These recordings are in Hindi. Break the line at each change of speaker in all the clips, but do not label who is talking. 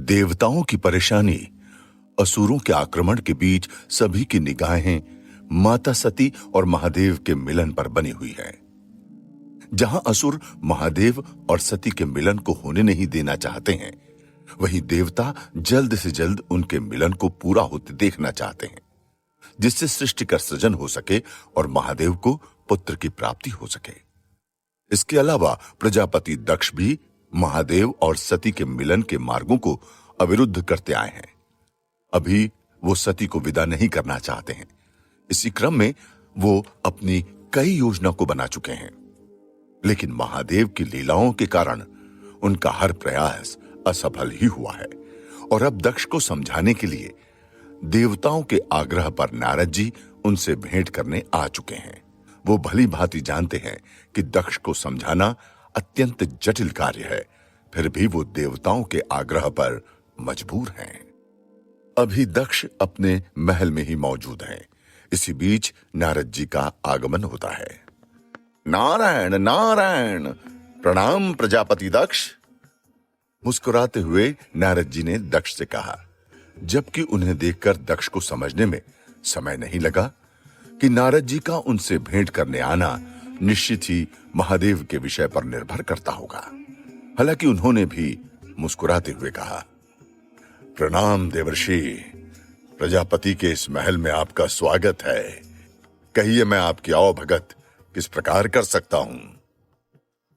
देवताओं की परेशानी, असुरों के आक्रमण के बीच सभी की निगाहें माता सती और महादेव के मिलन पर बनी हुई है। जहां असुर महादेव और सती के मिलन को होने नहीं देना चाहते हैं, वहीं देवता जल्द से जल्द उनके मिलन को पूरा होते देखना चाहते हैं, जिससे सृष्टि का सृजन हो सके और महादेव को पुत्र की प्राप्ति हो सके। इसके अलावा प्रजापति दक्ष भी महादेव और सती के मिलन के मार्गों को अविरुद्ध करते आए हैं। अभी वो सती को विदा नहीं करना चाहते हैं। इसी क्रम में वो अपनी कई योजना को बना चुके हैं, लेकिन महादेव की लीलाओं के कारण उनका हर प्रयास असफल ही हुआ है। और अब दक्ष को समझाने के लिए देवताओं के आग्रह पर नारद जी उनसे भेंट करने आ चुके हैं। वो भली भांति जानते हैं कि दक्ष को समझाना अत्यंत जटिल कार्य है, फिर भी वो देवताओं के आग्रह पर मजबूर हैं। अभी दक्ष अपने महल में ही मौजूद हैं। इसी बीच नारद जी का आगमन होता है। नारायण नारायण, प्रणाम प्रजापति दक्ष। मुस्कुराते हुए नारद जी ने दक्ष से कहा, जबकि उन्हें देखकर दक्ष को समझने में समय नहीं लगा कि नारद जी का उनसे भेंट करने आना निश्चित ही महादेव के विषय पर निर्भर करता होगा। हालांकि उन्होंने भी मुस्कुराते हुए कहा, प्रणाम देवर्षि, प्रजापति के इस महल में आपका स्वागत है। कहिए मैं आपकी आवभगत किस प्रकार कर सकता हूं?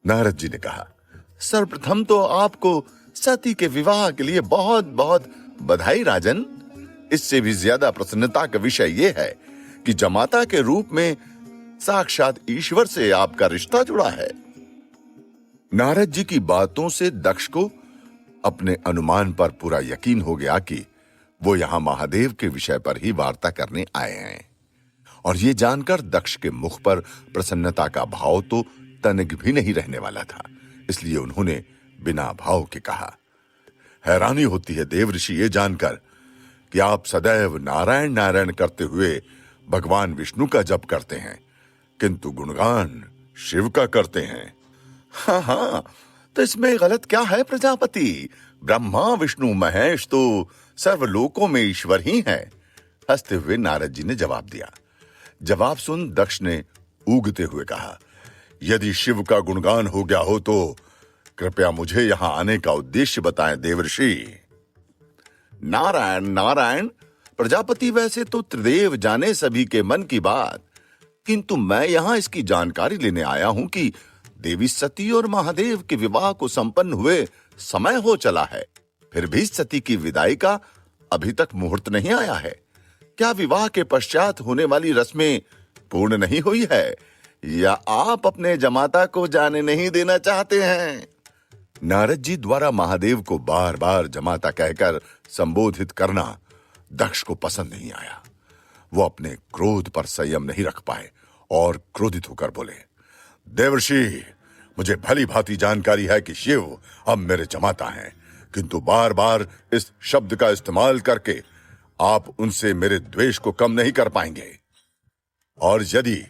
नारद जी ने कहा, सर्वप्रथम तो आपको सती के विवाह के लिए बहुत बहुत बधाई राजन। इससे भी ज्यादा प्रसन्नता का विषय यह है कि जमाता के रूप में साक्षात ईश्वर से आपका रिश्ता जुड़ा है। नारद जी की बातों से दक्ष को अपने अनुमान पर पूरा यकीन हो गया कि वो यहां महादेव के विषय पर ही वार्ता करने आए हैं। और ये जानकर दक्ष के मुख पर प्रसन्नता का भाव तो तनिक भी नहीं रहने वाला था। इसलिए उन्होंने बिना भाव के कहा, हैरानी होती है देवर्षि ये जानकर कि आप सदैव नारायण नारायण करते हुए भगवान विष्णु का जप करते हैं, किंतु गुणगान शिव का करते हैं। हाँ, तो इसमें गलत क्या है प्रजापति? ब्रह्मा विष्णु महेश तो सर्वलोकों में ईश्वर ही हैं। हंसते हुए नारद जी ने जवाब दिया। जवाब सुन दक्ष ने ऊगते हुए कहा, यदि शिव का गुणगान हो गया हो तो कृपया मुझे यहां आने का उद्देश्य बताएं देवर्षि। नारायण नारायण, प्रजापति वैसे तो त्रिदेव जाने सभी के मन की बात, किंतु मैं यहां इसकी जानकारी लेने आया हूं कि देवी सती और महादेव के विवाह को संपन्न हुए समय हो चला है, फिर भी सती की विदाई का अभी तक मुहूर्त नहीं आया है। क्या विवाह के पश्चात होने वाली रस्में पूर्ण नहीं हुई है, या आप अपने जमाता को जाने नहीं देना चाहते हैं? नारद जी द्वारा महादेव को बार बार जमाता कहकर संबोधित करना दक्ष को पसंद नहीं आया। वो अपने क्रोध पर संयम नहीं रख पाए और क्रोधित होकर बोले, देवर्षि, मुझे भली भांति जानकारी है कि शिव अब मेरे जमाता हैं, किंतु बार बार इस शब्द का इस्तेमाल करके आप उनसे मेरे द्वेष को कम नहीं कर पाएंगे। और यदि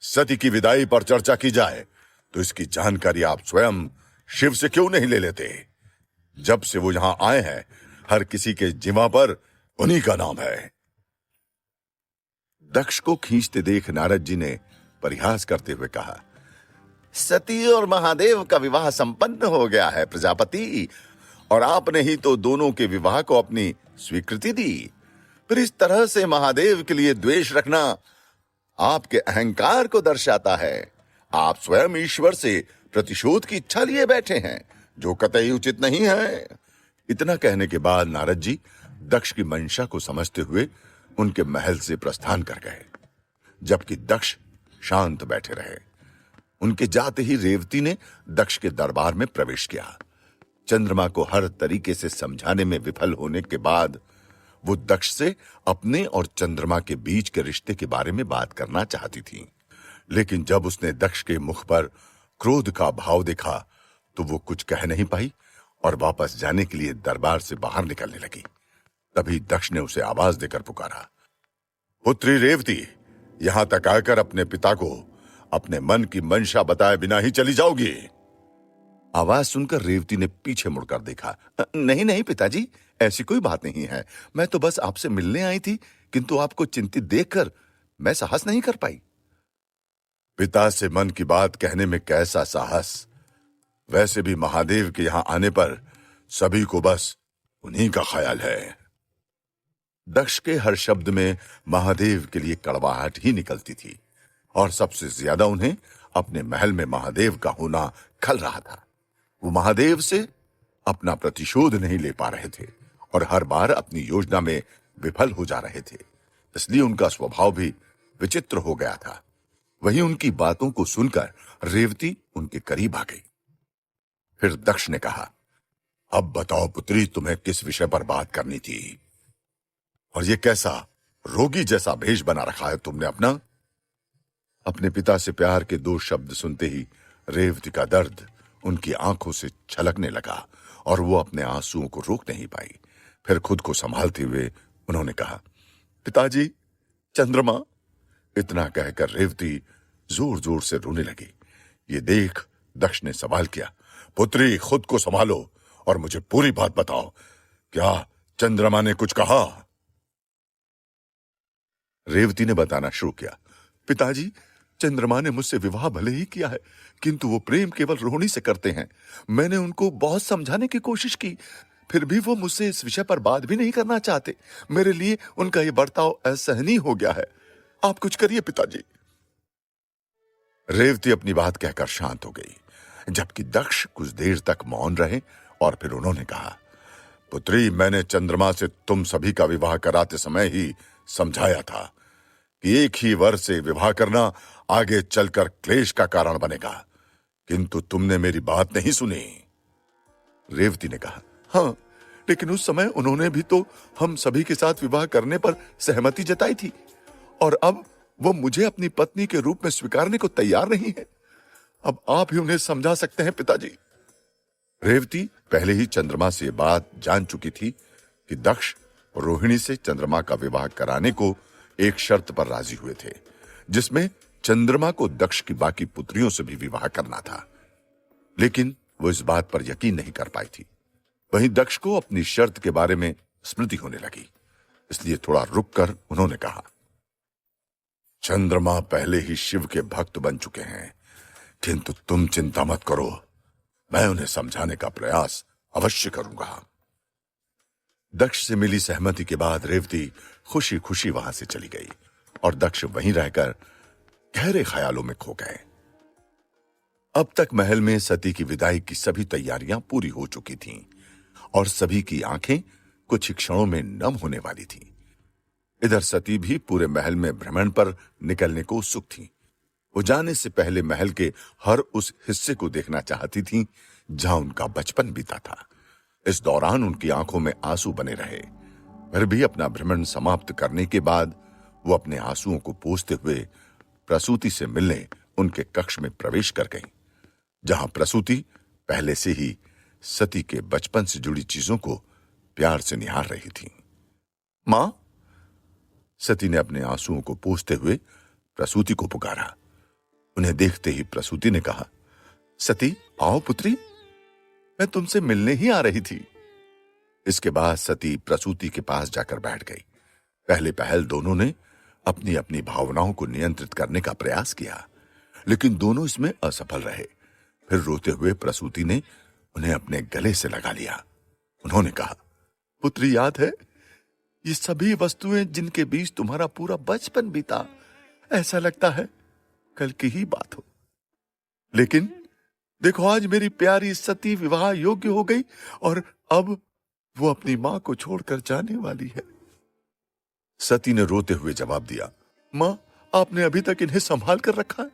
सती की विदाई पर चर्चा की जाए तो इसकी जानकारी आप स्वयं शिव से क्यों नहीं ले लेते? जब से वो यहां आए हैं, हर किसी के जिवा पर उन्हीं का नाम है। दक्ष को खींचते देख नारद जी ने परिहास करते हुए कहा, सती और महादेव का विवाह संपन्न हो गया है प्रजापति, और आपने ही तो दोनों के विवाह को अपनी स्वीकृति दी। फिर इस तरह से महादेव के लिए द्वेष रखना आपके अहंकार को दर्शाता है। आप स्वयं ईश्वर से प्रतिशोध की इच्छा लिए बैठे हैं, जो कतई उचित नहीं है। इतना कहने के बाद नारद जी दक्ष की मंशा को समझते हुए उनके महल से प्रस्थान कर गए, जबकि दक्ष शांत बैठे रहे। उनके जाते ही रेवती ने दक्ष के दरबार में प्रवेश किया। चंद्रमा को हर तरीके से समझाने में विफल होने के बाद वो दक्ष से अपने और चंद्रमा के बीच के रिश्ते के बारे में बात करना चाहती थी, लेकिन जब उसने दक्ष के मुख पर क्रोध का भाव देखा तो वो कुछ कह नहीं पाई और वापस जाने के लिए दरबार से बाहर निकलने लगी। तभी दक्ष ने उसे आवाज देकर पुकारा, पुत्री रेवती, यहां तक आकर अपने पिता को अपने मन की मंशा बताए बिना ही चली जाओगी? आवाज सुनकर रेवती ने पीछे मुड़कर देखा। नहीं नहीं पिताजी, ऐसी कोई बात नहीं है। मैं तो बस आपसे मिलने आई थी, किंतु आपको चिंतित देखकर मैं साहस नहीं कर पाई। पिता से मन की बात कहने में कैसा साहस। वैसे भी महादेव के यहां आने पर सभी को बस उन्हीं का ख्याल है। दक्ष के हर शब्द में महादेव के लिए कड़वाहट ही निकलती थी और सबसे ज्यादा उन्हें अपने महल में महादेव का होना खल रहा था। वो महादेव से अपना प्रतिशोध नहीं ले पा रहे थे और हर बार अपनी योजना में विफल हो जा रहे थे। इसलिए उनका स्वभाव भी विचित्र हो गया था। वहीं उनकी बातों को सुनकर रेवती उनके करीब आ गई। फिर दक्ष ने कहा, अब बताओ पुत्री, तुम्हें किस विषय पर बात करनी थी? और ये कैसा रोगी जैसा भेष बना रखा है तुमने अपना? अपने पिता से प्यार के दो शब्द सुनते ही रेवती का दर्द उनकी आंखों से छलकने लगा और वो अपने आंसुओं को रोक नहीं पाई। फिर खुद को संभालते हुए उन्होंने कहा, पिताजी, चंद्रमा। इतना कहकर रेवती जोर जोर से रोने लगी। ये देख दक्ष ने सवाल किया, पुत्री, खुद को संभालो और मुझे पूरी बात बताओ। क्या चंद्रमा ने कुछ कहा? रेवती ने बताना शुरू किया, पिताजी, चंद्रमा ने मुझसे विवाह भले ही किया है, किंतु वो प्रेम केवल रोहिणी से करते हैं। मैंने उनको बहुत समझाने की कोशिश की, फिर भी वो मुझसे इस विषय पर बात भी नहीं करना चाहते। मेरे लिए उनका ये बर्ताव असहनीय हो गया है। आप कुछ करिए पिताजी। रेवती अपनी बात कहकर शांत हो गई, जबकि दक्ष कुछ देर तक मौन रहे और फिर उन्होंने कहा, पुत्री, मैंने चंद्रमा से तुम सभी का विवाह कराते समय ही समझाया था कि एक ही वर से विवाह करना आगे चलकर क्लेश का कारण बनेगा, किंतु तुमने मेरी बात नहीं सुनी। रेवती ने कहा, हाँ, लेकिन उस समय उन्होंने भी तो हम सभी के साथ विवाह करने पर सहमति जताई थी और अब वो मुझे अपनी पत्नी के रूप में स्वीकारने को तैयार नहीं है। अब आप ही उन्हें समझा सकते हैं पिताजी। रेवती पहले ही चंद्रमा से बात जान चुकी थी कि दक्ष रोहिणी से चंद्रमा का विवाह कराने को एक शर्त पर राजी हुए थे, जिसमें चंद्रमा को दक्ष की बाकी पुत्रियों से भी विवाह करना था। लेकिन वो इस बात पर यकीन नहीं कर पाई थी। वहीं दक्ष को अपनी शर्त के बारे में स्मृति होने लगी, इसलिए थोड़ा रुककर उन्होंने कहा, चंद्रमा पहले ही शिव के भक्त बन चुके हैं, किंतु तुम चिंता मत करो, मैं उन्हें समझाने का प्रयास अवश्य करूंगा। दक्ष से मिली सहमति के बाद रेवती खुशी खुशी वहां से चली गई और दक्ष वहीं रहकर गहरे ख्यालों में खो गए। अब तक महल में सती की विदाई की सभी तैयारियां पूरी हो चुकी थीं और सभी की आंखें कुछ ही क्षणों में नम होने वाली थीं। इधर सती भी पूरे महल में भ्रमण पर निकलने को उत्सुक थी। वो जाने से पहले महल के हर उस हिस्से को देखना चाहती थी जहां उनका बचपन बीता था। इस दौरान उनकी आंखों में आंसू बने रहे। फिर भी अपना भ्रमण समाप्त करने के बाद वो अपने आंसुओं को पोंछते हुए प्रसूति से मिलने उनके कक्ष में प्रवेश कर गई, जहां प्रसूति पहले से ही सती के बचपन से जुड़ी चीजों को प्यार से निहार रही थी। मां, सती ने अपने आंसुओं को पोंछते हुए प्रसूति को पुकारा। उन्हें देखते ही प्रसूति ने कहा, सती, आओ पुत्री, मैं तुमसे मिलने ही आ रही थी। इसके बाद सती प्रसूति के पास जाकर बैठ गई। पहले पहल दोनों ने अपनी अपनी भावनाओं को नियंत्रित करने का प्रयास किया, लेकिन दोनों इसमें असफल रहे। फिर रोते हुए प्रसूति ने उन्हें अपने गले से लगा लिया। उन्होंने कहा, पुत्री, याद है ये सभी वस्तुएं जिनके बीच तुम्हारा पूरा बचपन बीता? ऐसा लगता है कल की ही बात हो। लेकिन देखो, आज मेरी प्यारी सती विवाह योग्य हो गई और अब वो अपनी मां को छोड़कर जाने वाली है। सती ने रोते हुए जवाब दिया, मां, आपने अभी तक इन्हें संभाल कर रखा है।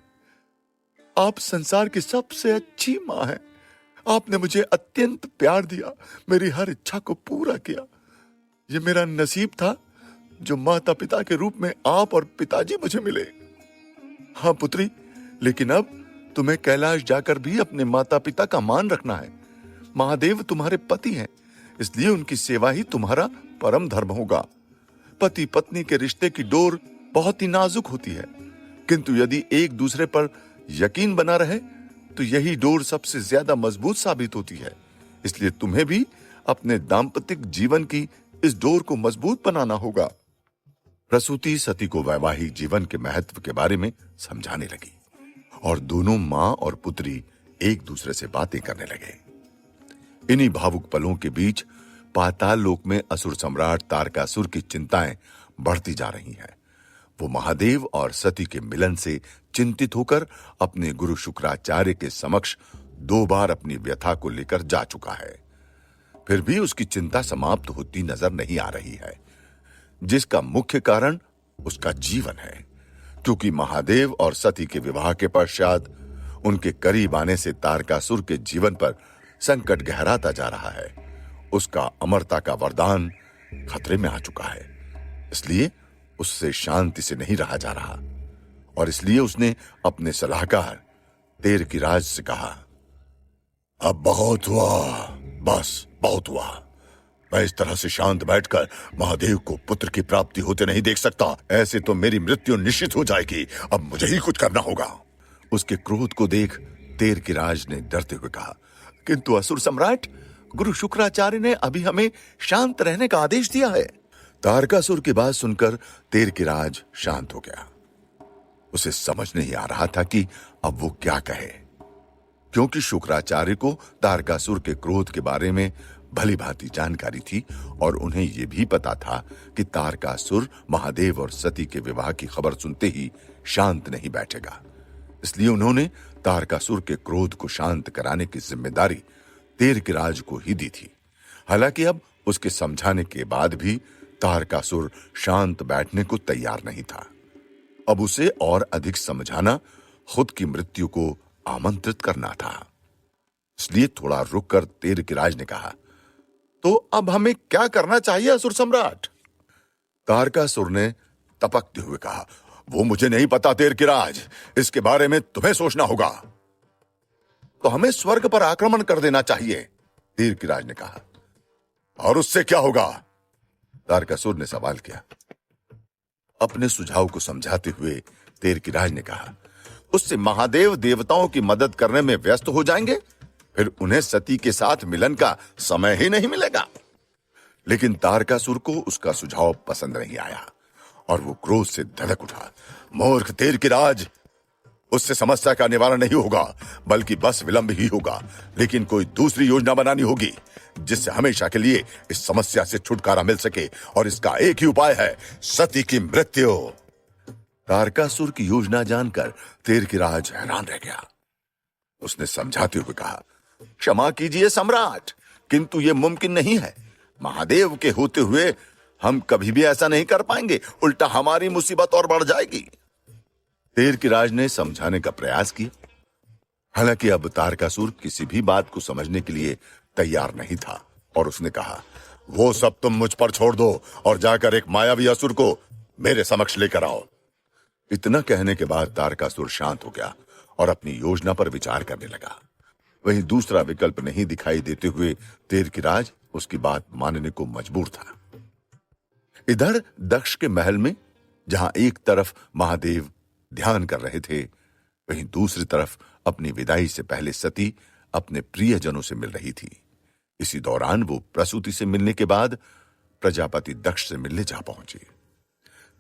आप संसार की सबसे अच्छी मां हैं। आपने मुझे अत्यंत प्यार दिया, मेरी हर इच्छा को पूरा किया। ये मेरा नसीब था जो माता पिता के रूप में आप और पिताजी मुझे मिले। हाँ पुत्री, लेकिन अब तुम्हें कैलाश जाकर भी अपने माता पिता का मान रखना है। महादेव तुम्हारे पति हैं, इसलिए उनकी सेवा ही तुम्हारा परम धर्म होगा। पति पत्नी के रिश्ते की डोर बहुत ही नाजुक होती है, किंतु यदि एक दूसरे पर यकीन बना रहे तो यही डोर सबसे ज्यादा मजबूत साबित होती है। इसलिए तुम्हें भी अपने दाम्पतिक जीवन की इस डोर को मजबूत बनाना होगा। प्रसूति सती को वैवाहिक जीवन के महत्व के बारे में समझाने लगी और दोनों मां और पुत्री एक दूसरे से बातें करने लगे। इन्हीं भावुक पलों के बीच पाताल लोक में असुर सम्राट तारकासुर की चिंताएं बढ़ती जा रही हैं। वो महादेव और सती के मिलन से चिंतित होकर अपने गुरु शुक्राचार्य के समक्ष 2 बार अपनी व्यथा को लेकर जा चुका है। फिर भी उसकी चिंता समाप्त होती नजर नहीं आ रही है, जिसका मुख्य कारण उसका जीवन है। क्योंकि महादेव और सती के विवाह के पश्चात उनके करीब आने से तारकासुर के जीवन पर संकट गहराता जा रहा है। उसका अमरता का वरदान खतरे में आ चुका है। इसलिए उससे शांति से नहीं रहा जा रहा और इसलिए उसने अपने सलाहकार तेरकिराज से कहा, अब बहुत हुआ, बस बहुत हुआ। मैं इस तरह से शांत बैठकर महादेव को पुत्र की प्राप्ति होते नहीं देख सकता। ऐसे तो मेरी मृत्यु निश्चित हो जाएगी। अब मुझे ही कुछ करना होगा। उसके क्रोध को देख तेरकिराज ने डरते हुए कहा, किंतु असुर सम्राट, गुरु शुक्राचार्य ने अभी हमें शांत रहने का आदेश दिया है। तारकासुर की बात सुनकर तेरकिराज शांत हो गया। उसे समझ नहीं आ रहा था कि अब वो क्या कहे, क्योंकि शुक्राचार्य को तारकासुर के क्रोध के बारे में भली भांति जानकारी थी और उन्हें यह भी पता था कि तारकासुर महादेव और सती के विवाह की खबर सुनते ही शांत नहीं बैठेगा। इसलिए उन्होंने तारकासुर के क्रोध को शांत कराने की जिम्मेदारी तेरकिराज को ही दी थी। हालांकि अब उसके समझाने के बाद भी तारकासुर शांत बैठने को तैयार नहीं था। अब उसे और अधिक समझाना खुद की मृत्यु को आमंत्रित करना था। इसलिए थोड़ा रुककर तेरकिराज ने कहा, तो अब हमें क्या करना चाहिए असुर सम्राट? तारकासुर ने तपकते हुए कहा, वो मुझे नहीं पता तेरकिराज, इसके बारे में तुम्हें सोचना होगा। तो हमें स्वर्ग पर आक्रमण कर देना चाहिए, तेरकिराज ने कहा। और उससे क्या होगा? तारकासुर ने सवाल किया। अपने सुझाव को समझाते हुए तेरकिराज ने कहा, उससे महादेव देवताओं की मदद करने में व्यस्त हो जाएंगे, फिर उन्हें सती के साथ मिलन का समय ही नहीं मिलेगा। लेकिन तारकासुर को उसका सुझाव पसंद नहीं आया और वो क्रोध से धड़क उठा। मूर्ख तेरकिराज, उससे समस्या का निवारण नहीं होगा, बल्कि बस विलंब ही होगा। लेकिन कोई दूसरी योजना बनानी होगी जिससे हमेशा के लिए इस समस्या से छुटकारा मिल सके, और इसका एक ही उपाय है, सती की मृत्यु। तारकासुर की योजना जानकर तेरकिराज हैरान रह गया। उसने समझाते हुए कहा, क्षमा कीजिए सम्राट, किंतु यह मुमकिन नहीं है। महादेव के होते हुए हम कभी भी ऐसा नहीं कर पाएंगे, उल्टा हमारी मुसीबत और बढ़ जाएगी। तेरकिराज ने समझाने का प्रयास किया। हालांकि अब तारकासुर किसी भी बात को समझने के लिए तैयार नहीं था और उसने कहा, वो सब तुम मुझ पर छोड़ दो और जाकर एक मायावी असुर को मेरे समक्ष लेकर आओ। इतना कहने के बाद तारकासुर शांत हो गया और अपनी योजना पर विचार करने लगा। वहीं दूसरा विकल्प नहीं दिखाई देते हुए तेरकिराज उसकी बात मानने को मजबूर था। इधर दक्ष के महल में जहां एक तरफ महादेव ध्यान कर रहे थे, वहीं दूसरी तरफ अपनी विदाई से पहले सती अपने प्रियजनों से मिल रही थी। इसी दौरान वो प्रसूति से मिलने के बाद प्रजापति दक्ष से मिलने जा पहुंची।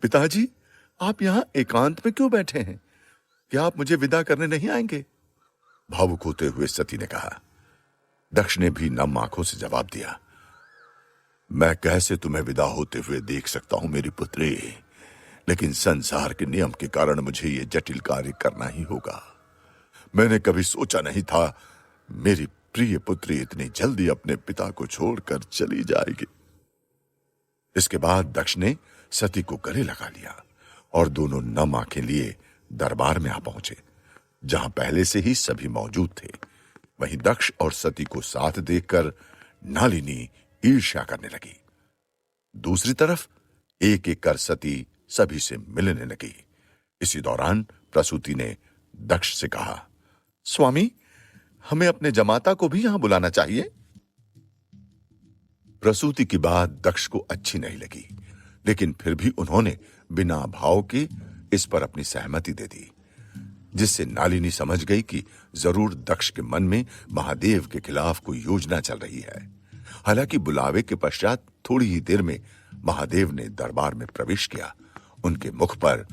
पिताजी, आप यहां एकांत में क्यों बैठे हैं? क्या आप मुझे विदा करने नहीं आएंगे? भावुक होते हुए सती ने कहा। दक्ष ने भी नम आंखों से जवाब दिया, मैं कैसे तुम्हें विदा होते हुए देख सकता हूं मेरी पुत्री, लेकिन संसार के नियम के कारण मुझे यह जटिल कार्य करना ही होगा। मैंने कभी सोचा नहीं था मेरी प्रिय पुत्री इतनी जल्दी अपने पिता को छोड़कर चली जाएगी। इसके बाद दक्ष ने सती को गले लगा लिया और दोनों नम आंखें लिए दरबार में आ पहुंचे, जहां पहले से ही सभी मौजूद थे। वहीं दक्ष और सती को साथ देखकर नालिनी ईर्ष्या करने लगी। दूसरी तरफ एक एक कर सती सभी से मिलने लगी। इसी दौरान प्रसूति ने दक्ष से कहा, स्वामी, हमें अपने जमाता को भी यहां बुलाना चाहिए। प्रसूति की बात दक्ष को अच्छी नहीं लगी, लेकिन फिर भी उन्होंने बिना भाव के इस पर अपनी सहमति दे दी। जिससे नालिनी समझ गई कि जरूर दक्ष के मन में महादेव के खिलाफ कोई योजना चल रही है। हालांकि बुलावे के पश्चात थोड़ी ही देर में महादेव ने दरबार में प्रवेश किया। उनके मुख पर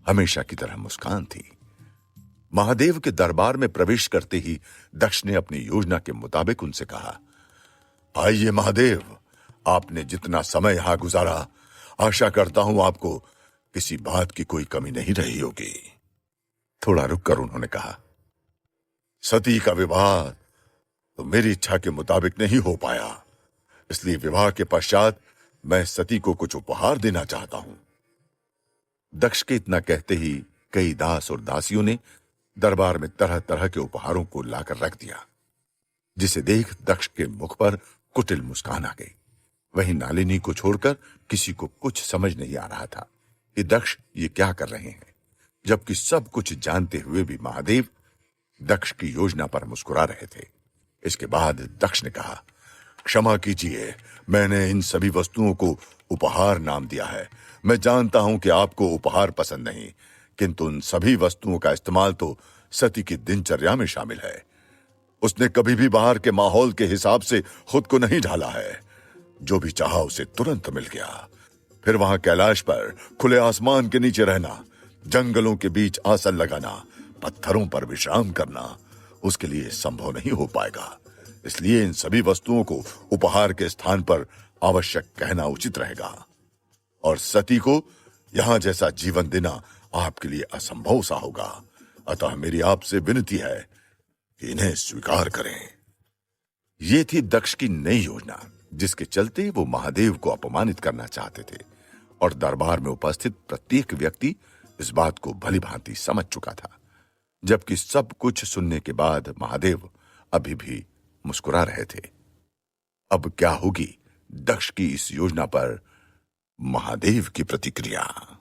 हमेशा की तरह मुस्कान थी। महादेव के दरबार में प्रवेश करते ही दक्ष ने अपनी योजना के मुताबिक उनसे कहा, आइए महादेव, आपने जितना समय यहां गुजारा, आशा करता हूं आपको किसी बात की कोई कमी नहीं रही होगी। थोड़ा रुककर उन्होंने कहा, सती का विवाह तो मेरी इच्छा के मुताबिक नहीं हो पाया, इसलिए विवाह के पश्चात मैं सती को कुछ उपहार देना चाहता हूं। दक्ष के इतना कहते ही कई दास और दासियों ने दरबार में तरह तरह के उपहारों को लाकर रख दिया, जिसे देख दक्ष के मुख पर कुटिल मुस्कान आ गई। वहीं नालिनी को छोड़कर किसी को कुछ समझ नहीं आ रहा था कि दक्ष ये क्या कर रहे हैं, जबकि सब कुछ जानते हुए भी महादेव दक्ष की योजना पर मुस्कुरा रहे थे। इसके बाद दक्ष ने कहा, क्षमा कीजिए, मैंने इन सभी वस्तुओं को उपहार नाम दिया है। मैं जानता हूं कि आपको उपहार पसंद नहीं, किंतु उन सभी वस्तुओं का इस्तेमाल तो सती की दिनचर्या में शामिल है। उसने कभी भी बाहर के माहौल के हिसाब से खुद को नहीं ढाला है। जो भी चाहा उसे तुरंत मिल गया। फिर वहां कैलाश पर खुले आसमान के नीचे रहना, जंगलों के बीच आसन लगाना, पत्थरों पर विश्राम करना उसके लिए संभव नहीं हो पाएगा। इसलिए इन सभी वस्तुओं को उपहार के स्थान पर आवश्यक कहना उचित रहेगा। और सती को यहां जैसा जीवन देना आपके लिए असंभव सा होगा। अतः मेरी आपसे विनती है कि इन्हें स्वीकार करें। ये थी दक्ष की नई योजना, जिसके चलते वो महादेव को अपमानित करना चाहते थे। और दरबार में उपस्थित प्रत्येक व्यक्ति इस बात को भली भांति समझ चुका था। जबकि सब कुछ सुनने के बाद महादेव अभी भी मुस्कुरा रहे थे। अब क्या होगी दक्ष की इस योजना पर महादेव की प्रतिक्रिया?